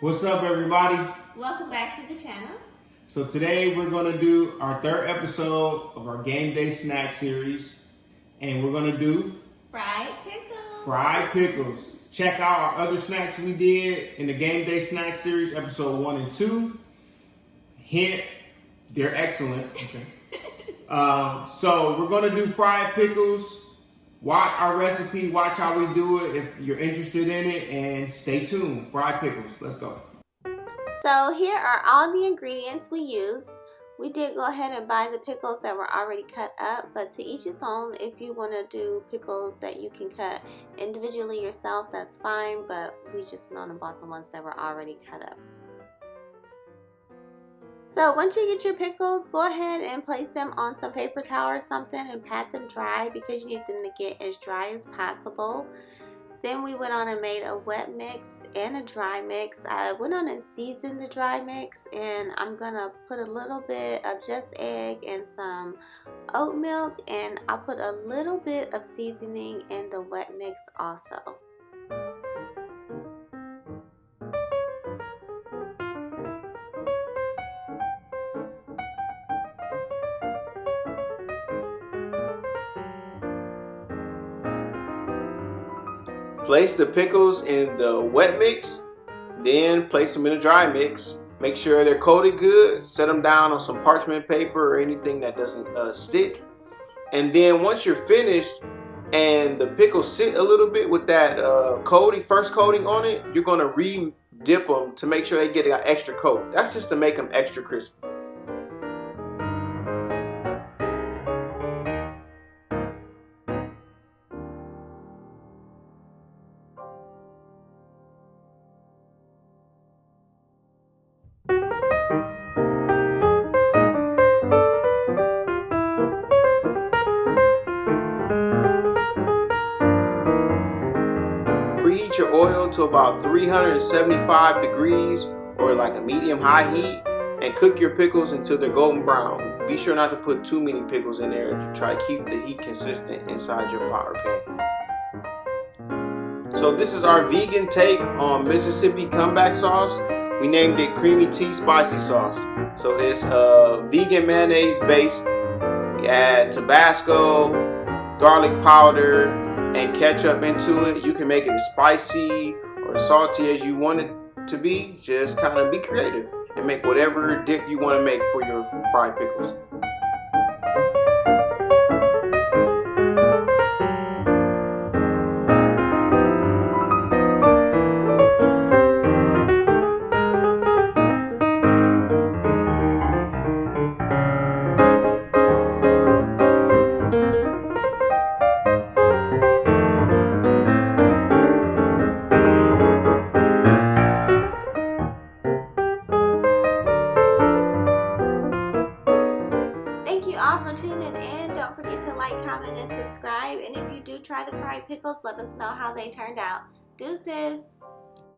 What's up, everybody? Welcome back to the channel. So today we're going to do our third episode of our game day snack series, and we're going to do fried pickles. Fried pickles. Check out our other snacks we did in the game day snack series, episode 1 and 2. Hint, they're excellent. Okay. So we're going to do fried pickles. Watch our recipe, watch how we do it if you're interested in it, and stay tuned. Fried pickles. Let's go. So here are all the ingredients we used. We did go ahead and buy the pickles that were already cut up, but to each his own. If you want to do pickles that you can cut individually yourself, that's fine, but we just went on and bought the ones that were already cut up. So once you get your pickles, go ahead and place them on some paper towel or something and pat them dry because you need them to get as dry as possible. Then we went on and made a wet mix and a dry mix. I went on and seasoned the dry mix, and I'm gonna put a little bit of just egg and some oat milk, and I'll put a little bit of seasoning in the wet mix also. Place the pickles in the wet mix, then place them in the dry mix. Make sure they're coated good. Set them down on some parchment paper or anything that doesn't stick. And then once you're finished and the pickles sit a little bit with that first coating on it, you're going to re-dip them to make sure they get an extra coat. That's just to make them extra crispy. Preheat your oil to about 375 degrees or like a medium-high heat, and cook your pickles until they're golden brown. Be sure not to put too many pickles in there to try to keep the heat consistent inside your pot or pan. So this is our vegan take on Mississippi comeback sauce. We named it Creamy Tea Spicy Sauce. So it's vegan mayonnaise based. We add Tabasco, garlic powder, and ketchup into it. You can make it as spicy or salty as you want it to be. Just kind of be creative and make whatever dip you want to make for your fried pickles. Thank you all for tuning in. Don't forget to like, comment, and subscribe. And if you do try the fried pickles, let us know how they turned out. Deuces!